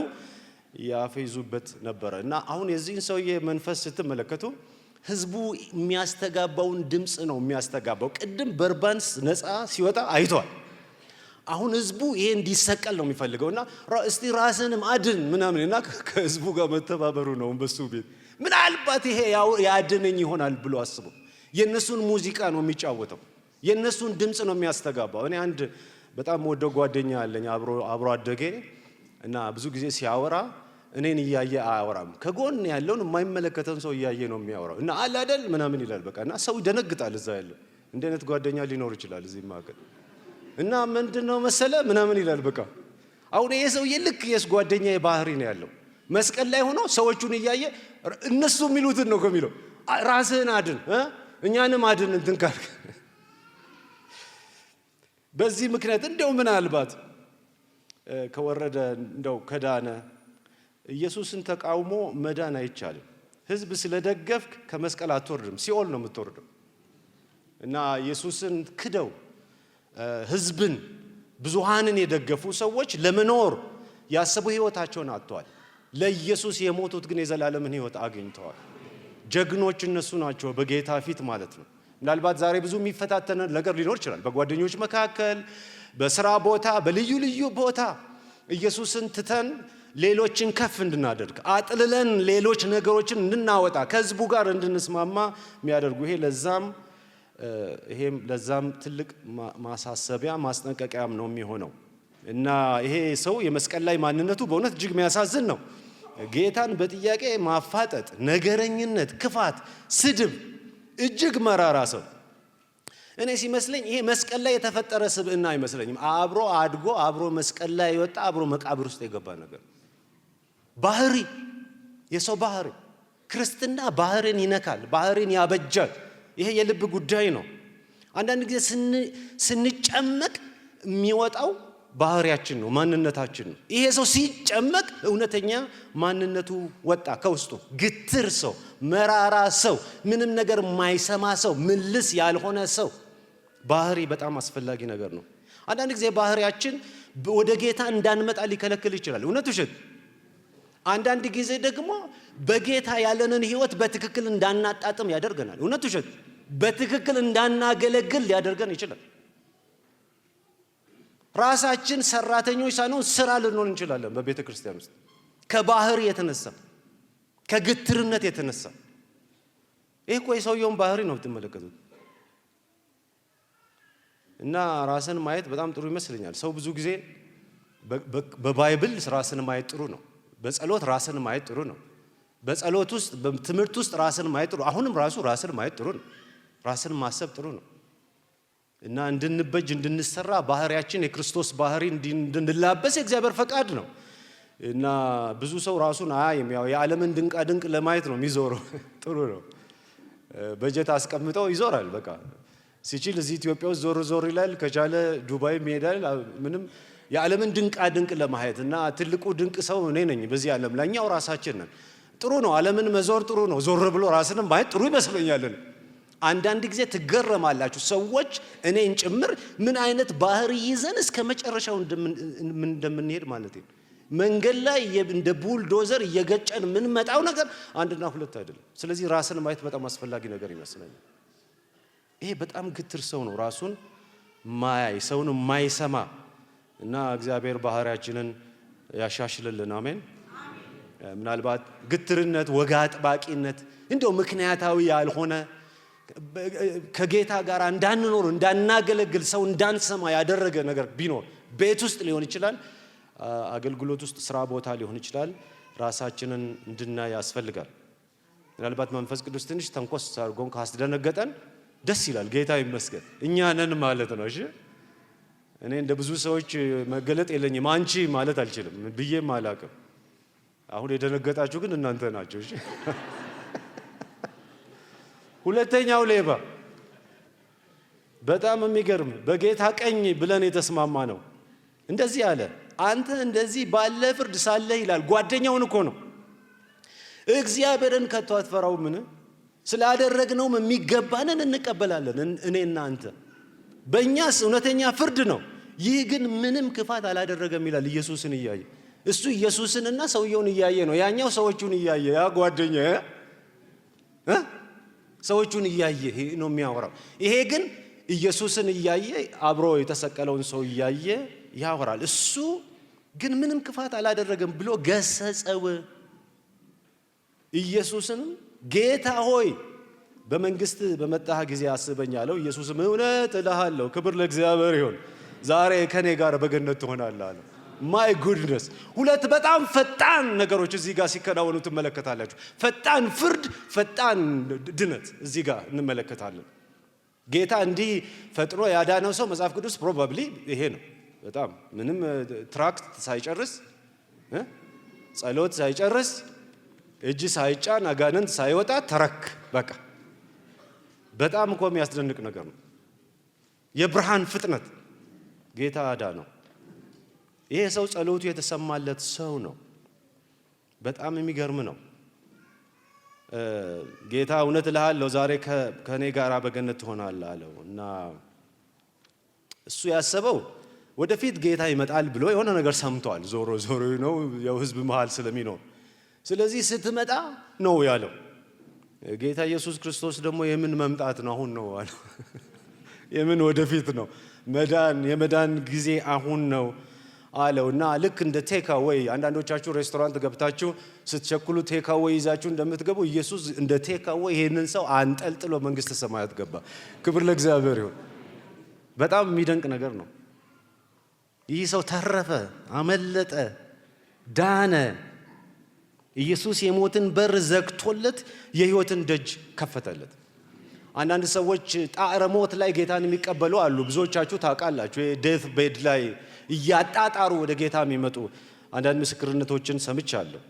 A: ያፌዙበት ነበረ። እና አሁን የዚህን ሰውዬ መንፈስ ስትመለከቱ ህዝቡ የሚያስተጋባውን ድምፅ ነው የሚያስተጋባው። ቅድም በርባንስ ነፃ ሲወጣ አይቷል። አሁን ህዝቡ ይሄ እንዲሰቀል ነው የሚፈልገው እና እስቲ ራስንም አድን ምናምን እና ከህዝቡ ጋር መተባበሩ ነው በሱ ቤት። ምናልባት ይሄ ያድነኝ ይሆናል ብሎ አስቦ የነሱን ሙዚቃ ነው የሚጫወተው፣ የነሱን ድምፅ ነው የሚያስተጋባው። እኔ አንድ በጣም ወደው ጓደኛ አለኝ አብሮ አደጌ እና ብዙ ጊዜ ሲያወራ እኔን እያየ አያወራም። ከጎን ያለውን የማይመለከተን ሰው እያየ ነው የሚያወራው እና አለ አይደል ምናምን ይላል። በቃ እና ሰው ይደነግጣል። እዛ ያለው እንደ አይነት ጓደኛ ሊኖር ይችላል እዚህ ማከል እና ምንድነው መሰለ ምናምን ይላል። በቃ አሁን ይሄ ሰውዬ ልክ የስ ጓደኛዬ ባህሪ ነው ያለው። መስቀል ላይ ሆኖ ሰዎቹን እያየ እነሱ የሚሉትን ነው ከሚለው ራስህን አድን እኛንም አድን እንትን ካልክ በዚህ ምክንያት እንደው ምናልባት ከወረደ እንደው ከዳነ ኢየሱስን ተቃውሞ መዳን አይቻልም። ህዝብ ስለደገፍክ ከመስቀል አትወርድም፣ ሲኦል ነው የምትወርደው። እና ኢየሱስን ክደው ህዝብን ብዙሃንን የደገፉ ሰዎች ለመኖር ያሰቡ ህይወታቸውን አጥተዋል። ለኢየሱስ የሞቱት ግን የዘላለምን ህይወት አግኝተዋል። ጀግኖች እነሱ ናቸው በጌታ ፊት ማለት ነው። ምናልባት ዛሬ ብዙ የሚፈታተን ነገር ሊኖር ይችላል፣ በጓደኞች መካከል፣ በስራ ቦታ፣ በልዩ ልዩ ቦታ ኢየሱስን ትተን ሌሎችን ከፍ እንድናደርግ አጥልለን ሌሎች ነገሮችን እንድናወጣ ከህዝቡ ጋር እንድንስማማ የሚያደርጉ ይሄም ለዛም ትልቅ ማሳሰቢያ ማስጠንቀቂያም ነው የሚሆነው። እና ይሄ ሰው የመስቀል ላይ ማንነቱ በእውነት እጅግ የሚያሳዝን ነው። ጌታን በጥያቄ ማፋጠጥ፣ ነገረኝነት፣ ክፋት፣ ስድብ፣ እጅግ መራራ ሰው። እኔ ሲመስለኝ ይሄ መስቀል ላይ የተፈጠረ ስብዕና አይመስለኝም። አብሮ አድጎ አብሮ መስቀል ላይ የወጣ አብሮ መቃብር ውስጥ የገባ ነገር ባህሪ፣ የሰው ባህሪ። ክርስትና ባህሪን ይነካል፣ ባህሪን ያበጃል። ይሄ የልብ ጉዳይ ነው። አንዳንድ ጊዜ ስንጨመቅ የሚወጣው ባህሪያችን ነው፣ ማንነታችን ነው። ይሄ ሰው ሲጨመቅ እውነተኛ ማንነቱ ወጣ ከውስጡ። ግትር ሰው፣ መራራ ሰው፣ ምንም ነገር የማይሰማ ሰው፣ ምልስ ያልሆነ ሰው። ባህሪ በጣም አስፈላጊ ነገር ነው። አንዳንድ ጊዜ ባህሪያችን ወደ ጌታ እንዳንመጣ ሊከለክል ይችላል። እውነት ውሸት? አንዳንድ ጊዜ ደግሞ በጌታ ያለንን ህይወት በትክክል እንዳናጣጥም ያደርገናል። እውነት ውሸት? በትክክል እንዳናገለግል ሊያደርገን ይችላል። ራሳችን ሰራተኞች ሳንሆን ስራ ልንሆን እንችላለን በቤተ ክርስቲያን ውስጥ ከባህሪ የተነሳ፣ ከግትርነት የተነሳ። ይሄ እኮ የሰውየውን ባህሪ ነው የምትመለከቱት። እና ራስን ማየት በጣም ጥሩ ይመስለኛል። ሰው ብዙ ጊዜ በባይብል ራስን ማየት ጥሩ ነው። በጸሎት ራስን ማየት ጥሩ ነው። በጸሎት ውስጥ በትምህርት ውስጥ ራስን ማየት ጥሩ። አሁንም ራስን ማየት ጥሩ ነው። ራስን ማሰብ ጥሩ ነው። እና እንድንበጅ እንድንሰራ ባህሪያችን የክርስቶስ ባህሪ እንድንላበስ የእግዚአብሔር ፈቃድ ነው። እና ብዙ ሰው ራሱን አያይም። ያው የዓለምን ድንቃ ድንቅ ለማየት ነው የሚዞረው። ጥሩ ነው። በጀት አስቀምጠው ይዞራል። በቃ ሲችል እዚህ ኢትዮጵያ ውስጥ ዞር ይላል፣ ከቻለ ዱባይ ይሄዳል። ምንም የዓለምን ድንቃ ድንቅ ለማየት እና ትልቁ ድንቅ ሰው እኔ ነኝ በዚህ ዓለም ላይ። እኛው ራሳችን ነን። ጥሩ ነው። ዓለምን መዞር ጥሩ ነው። ዞር ብሎ ራስንም ማየት ጥሩ ይመስለኛል። አንዳንድ ጊዜ ትገረማላችሁ ሰዎች እኔን ጭምር ምን አይነት ባህሪ ይዘን እስከ መጨረሻው እንደምንሄድ ማለት ነው። መንገድ ላይ እንደ ቡልዶዘር እየገጨን የምንመጣው ነገር አንድና ሁለት አይደለም። ስለዚህ ራስን ማየት በጣም አስፈላጊ ነገር ይመስለኛል። ይሄ በጣም ግትር ሰው ነው፣ ራሱን ማያይ ሰውን ማይሰማ እና እግዚአብሔር ባህሪያችንን ያሻሽልልን። አሜን። ምናልባት ግትርነት፣ ወጋ አጥባቂነት፣ እንደው ምክንያታዊ ያልሆነ ከጌታ ጋር እንዳንኖር እንዳናገለግል ሰው እንዳንሰማ ያደረገ ነገር ቢኖር ቤት ውስጥ ሊሆን ይችላል፣ አገልግሎት ውስጥ፣ ስራ ቦታ ሊሆን ይችላል። ራሳችንን እንድናይ ያስፈልጋል። ምናልባት መንፈስ ቅዱስ ትንሽ ተንኮስ አድርጎን ካስደነገጠን ደስ ይላል። ጌታ ይመስገን እኛ ነን ማለት ነው። እሺ እኔ እንደ ብዙ ሰዎች መገለጥ የለኝም፣ አንቺ ማለት አልችልም ብዬም አላቅም። አሁን የደነገጣችሁ ግን እናንተ ናቸው። እሺ ሁለተኛው ሌባ በጣም የሚገርም በጌታ ቀኝ ብለን የተስማማ ነው። እንደዚህ አለ፣ አንተ እንደዚህ ባለ ፍርድ ሳለህ ይላል። ጓደኛውን እኮ ነው። እግዚአብሔርን ከቶ አትፈራውምን? ስላደረግነውም የሚገባንን እንቀበላለን እኔና አንተ። በእኛስ እውነተኛ ፍርድ ነው። ይህ ግን ምንም ክፋት አላደረገም ይላል ኢየሱስን እያየ። እሱ ኢየሱስንና ሰውየውን እያየ ነው። ያኛው ሰዎቹን እያየ፣ ያ ጓደኛ ሰዎቹን እያየ ነው የሚያወራው። ይሄ ግን ኢየሱስን እያየ አብሮ የተሰቀለውን ሰው እያየ ያወራል። እሱ ግን ምንም ክፋት አላደረገም ብሎ ገሰጸው። ኢየሱስንም ጌታ ሆይ በመንግስት በመጣህ ጊዜ አስበኝ አለው። ኢየሱስም እውነት እልሃለሁ፣ ክብር ለእግዚአብሔር ይሁን፣ ዛሬ ከኔ ጋር በገነት ትሆናለህ አለው። ማይ ጉድነስ! ሁለት በጣም ፈጣን ነገሮች እዚህ ጋር ሲከናወኑ ትመለከታላችሁ። ፈጣን ፍርድ፣ ፈጣን ድነት እዚህ ጋር እንመለከታለን። ጌታ እንዲህ ፈጥኖ ያዳነው ሰው መጽሐፍ ቅዱስ ፕሮባብሊ ይሄ ነው። በጣም ምንም ትራክት ሳይጨርስ፣ ጸሎት ሳይጨርስ፣ እጅ ሳይጫን፣ አጋንንት ሳይወጣ ተረክ። በቃ በጣም እኮ የሚያስደንቅ ነገር ነው። የብርሃን ፍጥነት ጌታ አዳነው። ይሄ ሰው ጸሎቱ የተሰማለት ሰው ነው። በጣም የሚገርም ነው። ጌታ እውነት እልሃለሁ ዛሬ ከኔ ጋር በገነት ትሆናለህ አለው እና እሱ ያሰበው ወደፊት ጌታ ይመጣል ብሎ የሆነ ነገር ሰምቷል። ዞሮ ዞሮ ነው ያው ህዝብ መሃል ስለሚኖር፣ ስለዚህ ስትመጣ ነው ያለው። ጌታ ኢየሱስ ክርስቶስ ደግሞ የምን መምጣት ነው? አሁን ነው አለው። የምን ወደፊት ነው? የመዳን ጊዜ አሁን ነው አለው እና ልክ እንደ ቴክ አዌይ አንዳንዶቻችሁ ሬስቶራንት ገብታችሁ ስትቸኩሉ ቴክ አዌይ ይዛችሁ እንደምትገቡ ኢየሱስ እንደ ቴክ አዌይ ይሄንን ሰው አንጠልጥሎ መንግስተ ሰማያት ገባ። ክብር ለእግዚአብሔር ይሁን። በጣም የሚደንቅ ነገር ነው። ይህ ሰው ተረፈ፣ አመለጠ፣ ዳነ። ኢየሱስ የሞትን በር ዘግቶለት የህይወትን ደጅ ከፈተለት። አንዳንድ ሰዎች ጣዕረ ሞት ላይ ጌታን የሚቀበሉ አሉ። ብዙዎቻችሁ ታውቃላችሁ። የዴት ቤድ ላይ እያጣጣሩ ወደ ጌታ የሚመጡ አንዳንድ ምስክርነቶችን ሰምቻለሁ።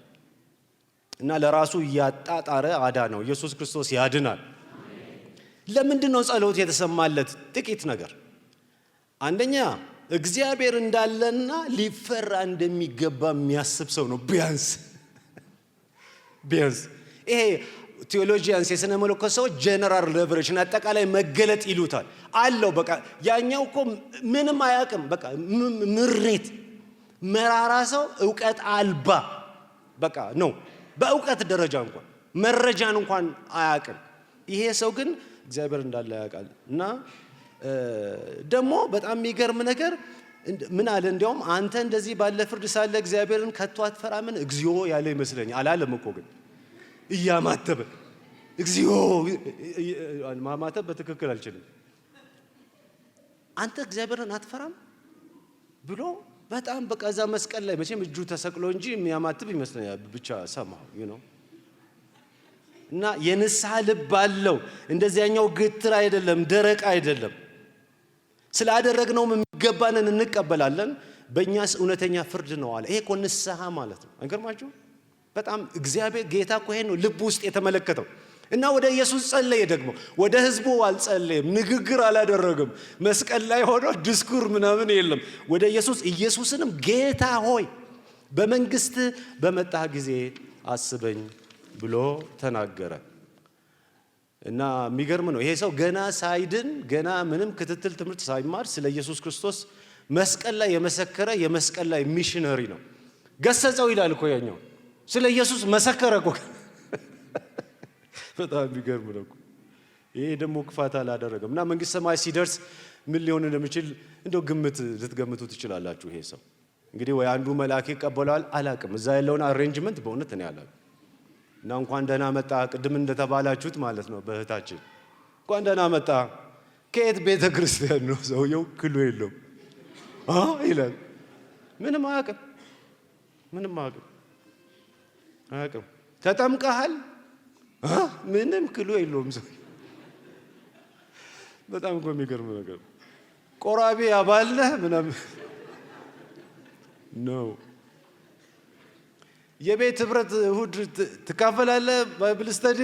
A: እና ለራሱ እያጣጣረ አዳነው። ኢየሱስ ክርስቶስ ያድናል። ለምንድን ነው ጸሎት የተሰማለት? ጥቂት ነገር። አንደኛ እግዚአብሔር እንዳለና ሊፈራ እንደሚገባ የሚያስብ ሰው ነው። ቢያንስ ይሄ ቴዎሎጂያንስ የሥነ መለኮት ሰዎች ጀነራል ሬቨሌሽን አጠቃላይ መገለጥ ይሉታል አለው። በቃ ያኛው እኮ ምንም አያውቅም። በቃ ምሬት መራራ ሰው ዕውቀት አልባ በቃ ነው። በዕውቀት ደረጃ እንኳን መረጃን እንኳን አያውቅም። ይሄ ሰው ግን እግዚአብሔር እንዳለ ያውቃል። እና ደግሞ በጣም የሚገርም ነገር ምን አለ? እንዲያውም አንተ እንደዚህ ባለ ፍርድ ሳለ እግዚአብሔርን ከቶ አትፈራምን? እግዚኦ ያለ ይመስለኛል። አላለም እኮ ግን እያማተበ እግዚኦ ማማተብ በትክክል አልችልም። አንተ እግዚአብሔርን አትፈራም ብሎ በጣም በቃ እዛ መስቀል ላይ መቼም እጁ ተሰቅሎ እንጂ የሚያማትብ ይመስለኛል። ብቻ ሰማሁ ነው። እና የንስሐ ልብ አለው። እንደዚያኛው ግትር አይደለም፣ ደረቅ አይደለም። ስላደረግነውም የሚገባንን እንቀበላለን። በእኛስ እውነተኛ ፍርድ ነው አለ። ይሄ እኮ ንስሐ ማለት ነው። አይገርማችሁ? በጣም እግዚአብሔር ጌታ እኮ ይሄን ነው ልብ ውስጥ የተመለከተው። እና ወደ ኢየሱስ ጸለየ። ደግሞ ወደ ህዝቡ አልጸለየም፣ ንግግር አላደረገም። መስቀል ላይ ሆኖ ዲስኩር ምናምን የለም። ወደ ኢየሱስንም ጌታ ሆይ በመንግስት በመጣህ ጊዜ አስበኝ ብሎ ተናገረ። እና የሚገርም ነው። ይሄ ሰው ገና ሳይድን ገና ምንም ክትትል ትምህርት ሳይማር ስለ ኢየሱስ ክርስቶስ መስቀል ላይ የመሰከረ የመስቀል ላይ ሚሽነሪ ነው። ገሰጸው ይላል እኮ ያኛው ስለ ኢየሱስ መሰከረ እኮ። በጣም የሚገርም ነው። ይሄ ደግሞ ክፋት አላደረገም። እና መንግስት ሰማይ ሲደርስ ምን ሊሆን እንደሚችል እንደው ግምት ልትገምቱ ትችላላችሁ። ይሄ ሰው እንግዲህ ወይ አንዱ መልአክ ይቀበለዋል፣ አላቅም። እዛ ያለውን አሬንጅመንት በእውነት እኔ አላቅም። እና እንኳን ደህና መጣ ቅድም እንደተባላችሁት ማለት ነው። በእህታችን እንኳን ደህና መጣ። ከየት ቤተ ክርስቲያን ነው? ሰውየው ክሉ የለውም ይላል። ምንም አያውቅም። ተጠምቀሃል? ምንም ክሉ የለውም ሰው። በጣም እኮ የሚገርም ነገር። ቆራቢ አባልነህ ምናምን ነው። የቤት ህብረት እሁድ ትካፈላለህ? ባይብል ስተዲ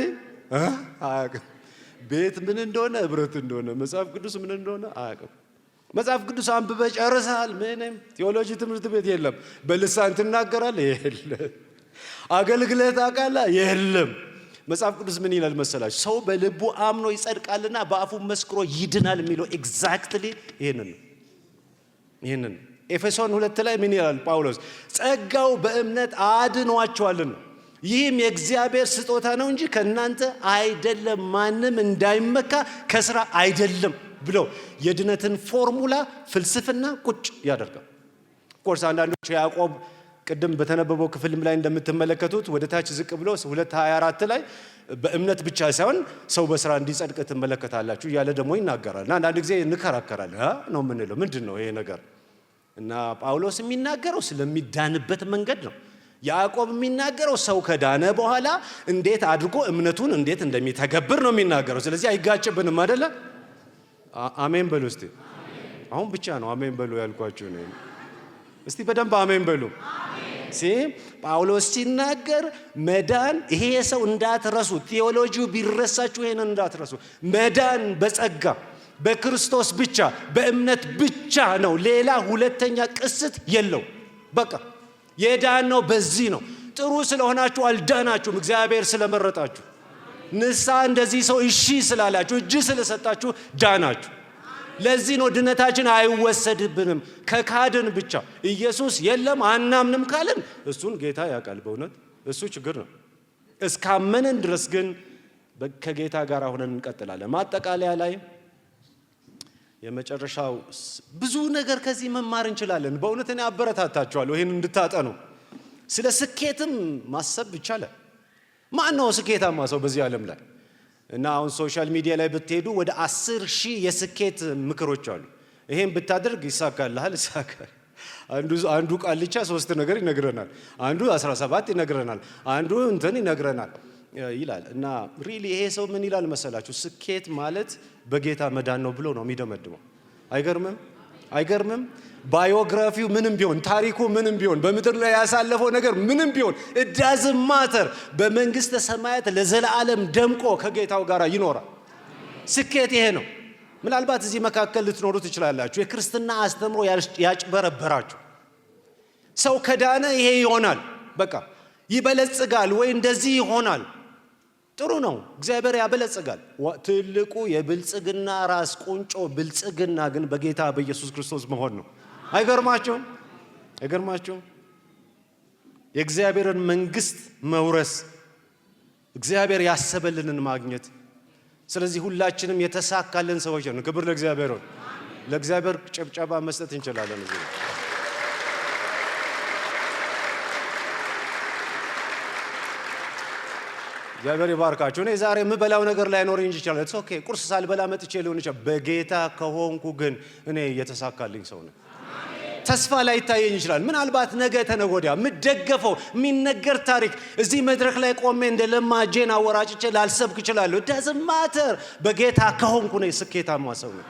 A: አያውቅም። ቤት ምን እንደሆነ ህብረት እንደሆነ መጽሐፍ ቅዱስ ምን እንደሆነ አያውቅም። መጽሐፍ ቅዱስ አንብበ ጨርሰሃል፣ ምንም ቴዎሎጂ ትምህርት ቤት የለም። በልሳን ትናገራለህ፣ የለም። አገልግለህ ታውቃለህ፣ የለም። መጽሐፍ ቅዱስ ምን ይላል መሰላችሁ? ሰው በልቡ አምኖ ይጸድቃልና በአፉ መስክሮ ይድናል የሚለው ኤግዛክትሊ ይሄንን ኤፌሶን 2 ላይ ምን ይላል ጳውሎስ? ጸጋው በእምነት አድኗቸዋልና ይህም የእግዚአብሔር ስጦታ ነው እንጂ ከእናንተ አይደለም፣ ማንም እንዳይመካ ከስራ አይደለም ብሎ የድነትን ፎርሙላ ፍልስፍና ቁጭ ያደርጋል። ኮርስ አንዳንዶች ያዕቆብ ቅድም በተነበበው ክፍልም ላይ እንደምትመለከቱት ወደ ታች ዝቅ ብሎ 2:24 ላይ በእምነት ብቻ ሳይሆን ሰው በስራ እንዲጸድቅ ትመለከታላችሁ እያለ ደግሞ ይናገራል። እና አንዳንድ ጊዜ እንከራከራለን ነው የምንለው፣ ምንድን ነው ይሄ ነገር? እና ጳውሎስ የሚናገረው ስለሚዳንበት መንገድ ነው። ያዕቆብ የሚናገረው ሰው ከዳነ በኋላ እንዴት አድርጎ እምነቱን እንዴት እንደሚተገብር ነው የሚናገረው። ስለዚህ አይጋጭብንም አይደለ? አሜን በሉ እስቲ። አሁን ብቻ ነው አሜን በሉ ያልኳችሁ ነው። እስቲ በደንብ አሜን በሉ። ጳውሎስ ሲናገር መዳን፣ ይሄ ሰው እንዳትረሱ፣ ቴዎሎጂው ቢረሳችሁ ይሄንን እንዳትረሱ። መዳን በጸጋ በክርስቶስ ብቻ በእምነት ብቻ ነው። ሌላ ሁለተኛ ቅስት የለው። በቃ የዳን ነው በዚህ ነው። ጥሩ ስለሆናችሁ አልዳናችሁም፣ እግዚአብሔር ስለመረጣችሁ። ንስሐ እንደዚህ ሰው እሺ ስላላችሁ እጅ ስለሰጣችሁ ዳናችሁ። ለዚህ ነው ድነታችን አይወሰድብንም ከካድን ብቻ። ኢየሱስ የለም አናምንም ካልን እሱን ጌታ ያውቃል። በእውነት እሱ ችግር ነው። እስካመንን ድረስ ግን ከጌታ ጋር ሆነን እንቀጥላለን። ማጠቃለያ ላይ የመጨረሻው ብዙ ነገር ከዚህ መማር እንችላለን። በእውነት እኔ አበረታታችኋለሁ ይህን እንድታጠኑ። ስለ ስኬትም ማሰብ ይቻላል። ማን ነው ስኬታማ ሰው በዚህ ዓለም ላይ? እና አሁን ሶሻል ሚዲያ ላይ ብትሄዱ ወደ 10,000 የስኬት ምክሮች አሉ። ይሄን ብታደርግ ይሳካልሃል፣ ይሳካል። አንዱ ቃልቻ 3 ነገር ይነግረናል፣ አንዱ 17 ይነግረናል፣ አንዱ እንትን ይነግረናል ይላል። እና ሪሊ ይሄ ሰው ምን ይላል መሰላችሁ? ስኬት ማለት በጌታ መዳን ነው ብሎ ነው የሚደመድመው። አይገርምም? ባዮግራፊው ምንም ቢሆን ታሪኩ ምንም ቢሆን በምድር ላይ ያሳለፈው ነገር ምንም ቢሆን እዳዝ ማተር በመንግስተ ሰማያት ለዘላለም ደምቆ ከጌታው ጋር ይኖራል። ስኬት ይሄ ነው። ምናልባት እዚህ መካከል ልትኖሩ ትችላላችሁ። የክርስትና አስተምሮ ያጭበረበራችሁ ሰው ከዳነ ይሄ ይሆናል፣ በቃ ይበለጽጋል ወይ እንደዚህ ይሆናል። ጥሩ ነው፣ እግዚአብሔር ያበለጽጋል። ትልቁ የብልጽግና ራስ ቁንጮ ብልጽግና ግን በጌታ በኢየሱስ ክርስቶስ መሆን ነው። አይገርማችሁም? የእግዚአብሔርን መንግስት መውረስ፣ እግዚአብሔር ያሰበልንን ማግኘት። ስለዚህ ሁላችንም የተሳካልን ሰዎች ነን። ክብር ለእግዚአብሔር ይሁን። ለእግዚአብሔር ጭብጨባ መስጠት እንችላለን። እግዚአብሔር ይባርካችሁ። እኔ ዛሬ የምበላው ነገር ላይኖረኝ ይችላል። ኦኬ፣ ቁርስ ሳልበላ መጥቼ ሊሆን ይችላል። በጌታ ከሆንኩ ግን እኔ የተሳካልኝ ሰው ነኝ። ተስፋ ላይ ይታየኝ ይችላል። ምናልባት ነገ ተነገ ወዲያ የምደገፈው የሚነገር ታሪክ እዚህ መድረክ ላይ ቆሜ እንደ ለማጄን አወራጭቼ ላልሰብክ እችላለሁ። ዳዝንት ማተር። በጌታ ከሆንኩ ነኝ ስኬታማ ሰው ነኝ።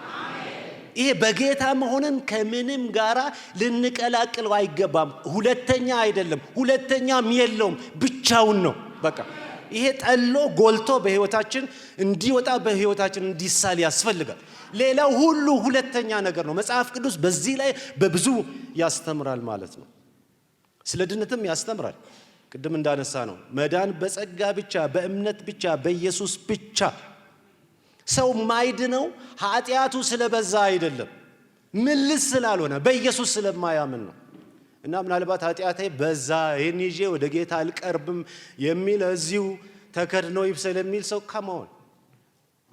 A: ይሄ በጌታ መሆንን ከምንም ጋራ ልንቀላቅለው አይገባም። ሁለተኛ አይደለም፣ ሁለተኛም የለውም፣ ብቻውን ነው በቃ። ይሄ ጠሎ ጎልቶ በህይወታችን እንዲወጣ በህይወታችን እንዲሳል ያስፈልጋል። ሌላው ሁሉ ሁለተኛ ነገር ነው። መጽሐፍ ቅዱስ በዚህ ላይ በብዙ ያስተምራል ማለት ነው። ስለ ድነትም ያስተምራል። ቅድም እንዳነሳ ነው መዳን በጸጋ ብቻ በእምነት ብቻ በኢየሱስ ብቻ። ሰው ማይድነው ኃጢአቱ ስለበዛ አይደለም፣ ምልስ ስላልሆነ በኢየሱስ ስለማያምን ነው። እና ምናልባት ኃጢአቴ በዛ ይሄን ይዤ ወደ ጌታ አልቀርብም የሚል እዚሁ ተከድኖ ይብሰል የሚል ሰው ከመሆን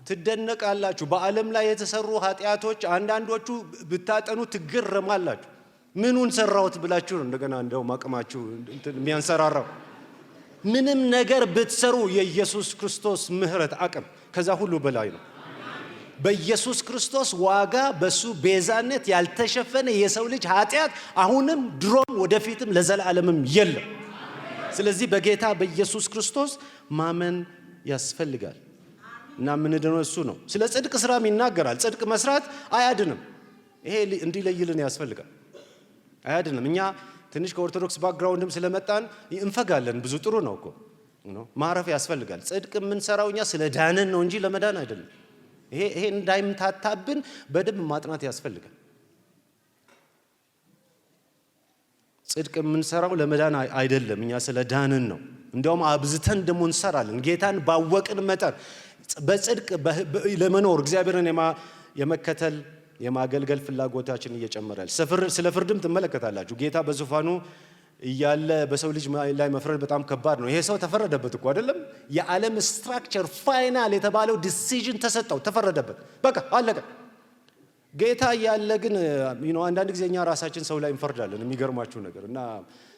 A: ትደነቃላችሁ። በዓለም ላይ የተሰሩ ኃጢአቶች አንዳንዶቹ ብታጠኑ ትገረማላችሁ። ምኑን ሰራሁት ብላችሁ ነው እንደገና እንደው ማቀማችሁ የሚያንሰራራው። ምንም ነገር ብትሰሩ የኢየሱስ ክርስቶስ ምሕረት አቅም ከዛ ሁሉ በላይ ነው። በኢየሱስ ክርስቶስ ዋጋ በሱ ቤዛነት ያልተሸፈነ የሰው ልጅ ኃጢአት አሁንም ድሮም ወደፊትም ለዘላለምም የለም። ስለዚህ በጌታ በኢየሱስ ክርስቶስ ማመን ያስፈልጋል። እና ምንድነው እሱ ነው። ስለ ጽድቅ ስራም ይናገራል። ጽድቅ መስራት አያድንም። ይሄ እንዲለይልን ያስፈልጋል። አያድንም። እኛ ትንሽ ከኦርቶዶክስ ባክግራውንድም ስለመጣን እንፈጋለን። ብዙ ጥሩ ነው እኮ ማረፍ ያስፈልጋል። ጽድቅ የምንሰራው እኛ ስለ ዳንን ነው እንጂ ለመዳን አይደለም። ይሄ እንዳይምታታብን በደንብ ማጥናት ያስፈልጋል። ጽድቅ የምንሰራው ለመዳን አይደለም፣ እኛ ስለ ዳንን ነው። እንዲያውም አብዝተን ደግሞ እንሰራለን። ጌታን ባወቅን መጠን በጽድቅ ለመኖር እግዚአብሔርን የመከተል የማገልገል ፍላጎታችን እየጨመራል። ስለ ፍርድም ትመለከታላችሁ። ጌታ በዙፋኑ እያለ በሰው ልጅ ላይ መፍረድ በጣም ከባድ ነው። ይሄ ሰው ተፈረደበት እኮ አይደለም? የዓለም ስትራክቸር ፋይናል የተባለው ዲሲዥን ተሰጠው፣ ተፈረደበት፣ በቃ አለቀ። ጌታ እያለ ግን አንዳንድ ጊዜ እኛ ራሳችን ሰው ላይ እንፈርዳለን። የሚገርማችሁ ነገር እና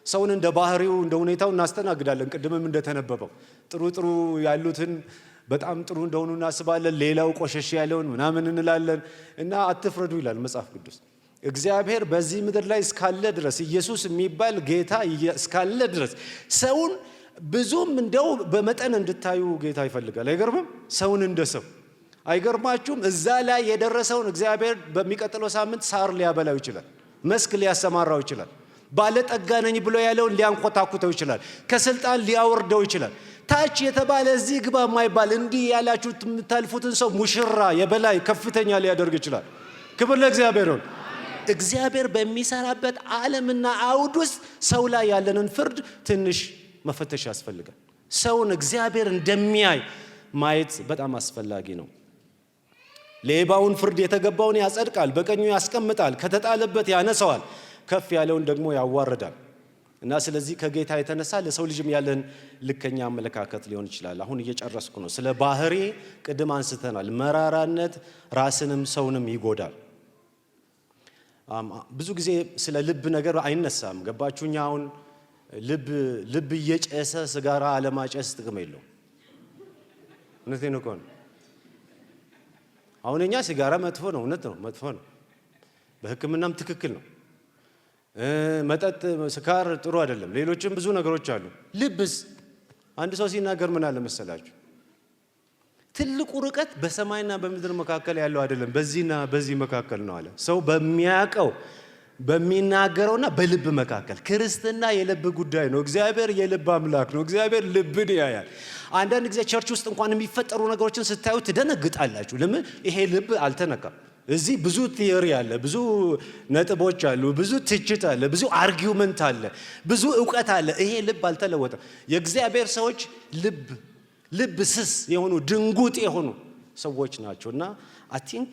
A: ሰውን እንደ ባህሪው እንደ ሁኔታው እናስተናግዳለን። ቅድምም እንደተነበበው ጥሩ ያሉትን በጣም ጥሩ እንደሆኑ እናስባለን፣ ሌላው ቆሸሽ ያለውን ምናምን እንላለን። እና አትፍረዱ ይላል መጽሐፍ ቅዱስ። እግዚአብሔር በዚህ ምድር ላይ እስካለ ድረስ ኢየሱስ የሚባል ጌታ እስካለ ድረስ ሰውን ብዙም እንደው በመጠን እንድታዩ ጌታ ይፈልጋል። አይገርምም? ሰውን እንደ ሰው አይገርማችሁም? እዛ ላይ የደረሰውን እግዚአብሔር በሚቀጥለው ሳምንት ሳር ሊያበላው ይችላል፣ መስክ ሊያሰማራው ይችላል፣ ባለጠጋ ነኝ ብሎ ያለውን ሊያንኮታኩተው ይችላል፣ ከስልጣን ሊያወርደው ይችላል። ታች የተባለ እዚህ ግባ የማይባል እንዲህ ያላችሁ የምታልፉትን ሰው ሙሽራ የበላይ ከፍተኛ ሊያደርግ ይችላል። ክብር ለእግዚአብሔር ይሁን። እግዚአብሔር በሚሰራበት ዓለምና አውድ ውስጥ ሰው ላይ ያለንን ፍርድ ትንሽ መፈተሽ ያስፈልጋል። ሰውን እግዚአብሔር እንደሚያይ ማየት በጣም አስፈላጊ ነው። ሌባውን ፍርድ የተገባውን ያጸድቃል፣ በቀኙ ያስቀምጣል፣ ከተጣለበት ያነሳዋል፣ ከፍ ያለውን ደግሞ ያዋርዳል። እና ስለዚህ ከጌታ የተነሳ ለሰው ልጅም ያለን ልከኛ አመለካከት ሊሆን ይችላል። አሁን እየጨረስኩ ነው። ስለ ባህሪ ቅድም አንስተናል። መራራነት ራስንም ሰውንም ይጎዳል። ብዙ ጊዜ ስለ ልብ ነገር አይነሳም። ገባችሁኛ? አሁን ልብ እየጨሰ ስጋራ አለማጨስ ጥቅም የለው። እውነቴን እኮ ነው። አሁን እኛ ሲጋራ መጥፎ ነው፣ እውነት ነው፣ መጥፎ ነው። በሕክምናም ትክክል ነው። መጠጥ፣ ስካር ጥሩ አይደለም። ሌሎችም ብዙ ነገሮች አሉ። ልብስ አንድ ሰው ሲናገር ምን አለ መሰላችሁ? ትልቁ ርቀት በሰማይና በምድር መካከል ያለው አይደለም፣ በዚህና በዚህ መካከል ነው አለ። ሰው በሚያውቀው በሚናገረውና በልብ መካከል። ክርስትና የልብ ጉዳይ ነው። እግዚአብሔር የልብ አምላክ ነው። እግዚአብሔር ልብን ያያል። አንዳንድ ጊዜ ቸርች ውስጥ እንኳን የሚፈጠሩ ነገሮችን ስታዩ ትደነግጣላችሁ። ለምን? ይሄ ልብ አልተነካም። እዚህ ብዙ ቲዮሪ አለ፣ ብዙ ነጥቦች አሉ፣ ብዙ ትችት አለ፣ ብዙ አርጊውመንት አለ፣ ብዙ እውቀት አለ። ይሄ ልብ አልተለወጠም። የእግዚአብሔር ሰዎች ልብ ስስ የሆኑ ድንጉጥ የሆኑ ሰዎች ናቸው። እና አይ ቲንክ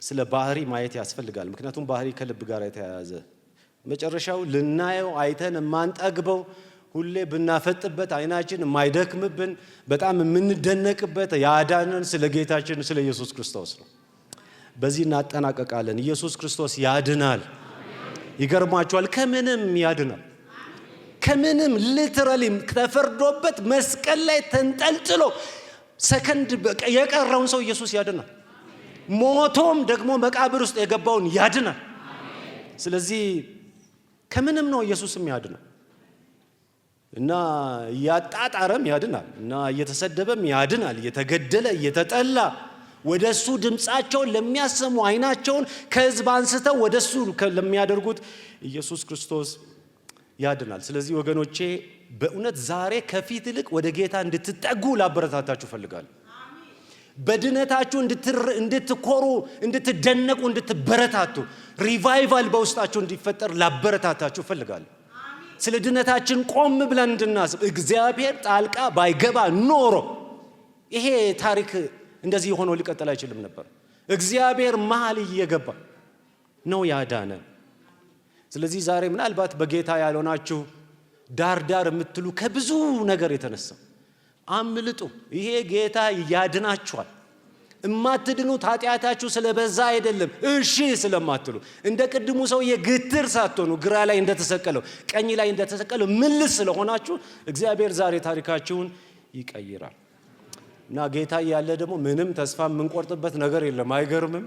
A: ስለ ባህሪ ማየት ያስፈልጋል። ምክንያቱም ባህሪ ከልብ ጋር የተያያዘ መጨረሻው ልናየው አይተን የማንጠግበው ሁሌ ብናፈጥበት አይናችን የማይደክምብን በጣም የምንደነቅበት ያዳነን ስለ ጌታችን ስለ ኢየሱስ ክርስቶስ ነው። በዚህ እናጠናቀቃለን። ኢየሱስ ክርስቶስ ያድናል። ይገርማችኋል፣ ከምንም ያድናል። ከምንም ሊተራሊ ተፈርዶበት መስቀል ላይ ተንጠልጥሎ ሰከንድ የቀረውን ሰው ኢየሱስ ያድናል። ሞቶም ደግሞ መቃብር ውስጥ የገባውን ያድናል። ስለዚህ ከምንም ነው ኢየሱስም ያድናል እና እያጣጣረም ያድናል እና እየተሰደበም ያድናል። እየተገደለ እየተጠላ ወደሱ ድምፃቸውን ለሚያሰሙ አይናቸውን ከሕዝብ አንስተው ወደሱ ለሚያደርጉት ኢየሱስ ክርስቶስ ያድናል። ስለዚህ ወገኖቼ በእውነት ዛሬ ከፊት ይልቅ ወደ ጌታ እንድትጠጉ ላበረታታችሁ ፈልጋለሁ። በድነታችሁ እንድትኮሩ፣ እንድትደነቁ፣ እንድትበረታቱ ሪቫይቫል በውስጣችሁ እንዲፈጠር ላበረታታችሁ ፈልጋለሁ። ስለ ድነታችን ቆም ብለን እንድናስብ እግዚአብሔር ጣልቃ ባይገባ ኖሮ ይሄ ታሪክ እንደዚህ ሆኖ ሊቀጥል አይችልም ነበር። እግዚአብሔር መሀል እየገባ ነው ያዳነን። ስለዚህ ዛሬ ምናልባት በጌታ ያልሆናችሁ ዳር የምትሉ ከብዙ ነገር የተነሳ አምልጡ። ይሄ ጌታ ያድናችኋል። እማትድኑት ኃጢአታችሁ ስለበዛ አይደለም፣ እሺ ስለማትሉ እንደ ቅድሙ ሰው የግትር ሳትሆኑ ግራ ላይ እንደተሰቀለው ቀኝ ላይ እንደተሰቀለው ምልስ ስለሆናችሁ እግዚአብሔር ዛሬ ታሪካችሁን ይቀይራል። እና ጌታ ያለ ደግሞ ምንም ተስፋ የምንቆርጥበት ነገር የለም። አይገርምም?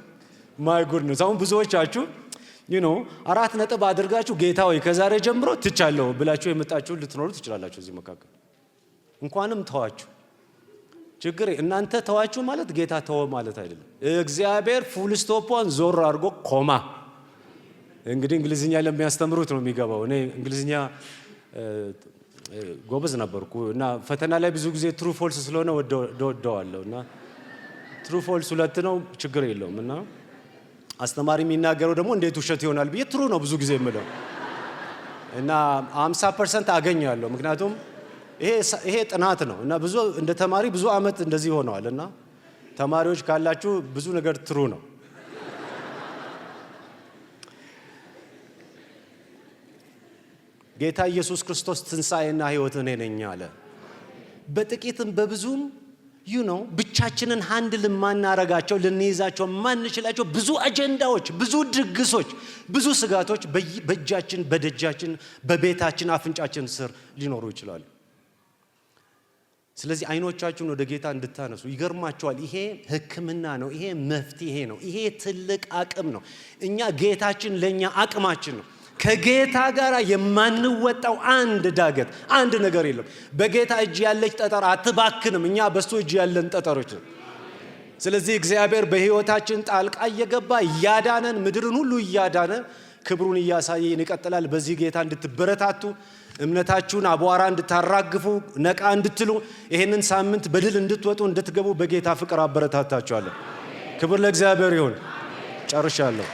A: ማይ ጉድነስ። አሁን ብዙዎቻችሁ 4 ነጥብ አድርጋችሁ ጌታ ሆይ ከዛሬ ጀምሮ ትቻለሁ ብላችሁ የመጣችሁ ልትኖሩ ትችላላችሁ። እዚህ መካከል እንኳንም ተዋችሁ ችግር እናንተ ተዋችሁ ማለት ጌታ ተወ ማለት አይደለም። እግዚአብሔር ፉል ስቶፕን ዞር አድርጎ ኮማ። እንግዲህ እንግሊዝኛ ለሚያስተምሩት ነው የሚገባው። እኔ እንግሊዝኛ ጎበዝ ነበርኩ እና ፈተና ላይ ብዙ ጊዜ ትሩ ፎልስ ስለሆነ ወደዋለሁ እና ትሩ ፎልስ 2 ነው ችግር የለውም እና አስተማሪ የሚናገረው ደግሞ እንዴት ውሸት ይሆናል ብዬ ትሩ ነው ብዙ ጊዜ የምለው እና 50% አገኛለሁ። ምክንያቱም ይሄ ጥናት ነው እና ብዙ እንደ ተማሪ ብዙ አመት እንደዚህ ሆነዋል እና ተማሪዎች ካላችሁ ብዙ ነገር ትሩ ነው። ጌታ ኢየሱስ ክርስቶስ ትንሣኤና ሕይወት እኔ ነኝ አለ። በጥቂትም በብዙም ብቻችንን ሃንድል ማናረጋቸው ልንይዛቸው ማንችላቸው ብዙ አጀንዳዎች፣ ብዙ ድግሶች፣ ብዙ ስጋቶች በእጃችን፣ በደጃችን፣ በቤታችን አፍንጫችን ስር ሊኖሩ ይችላሉ። ስለዚህ አይኖቻችሁን ወደ ጌታ እንድታነሱ ይገርማችኋል። ይሄ ሕክምና ነው። ይሄ መፍትሄ ነው። ይሄ ትልቅ አቅም ነው። እኛ ጌታችን ለኛ አቅማችን ነው። ከጌታ ጋር የማንወጣው አንድ ዳገት አንድ ነገር የለም። በጌታ እጅ ያለች ጠጠር አትባክንም። እኛ በሱ እጅ ያለን ጠጠሮች ነው። ስለዚህ እግዚአብሔር በሕይወታችን ጣልቃ እየገባ እያዳነን ምድርን ሁሉ እያዳነ ክብሩን እያሳየን ይቀጥላል። በዚህ ጌታ እንድትበረታቱ እምነታችሁን አቧራ እንድታራግፉ ነቃ እንድትሉ ይሄንን ሳምንት በድል እንድትወጡ እንድትገቡ በጌታ ፍቅር አበረታታችኋለሁ። ክብር ለእግዚአብሔር ይሁን። ጨርሻለሁ።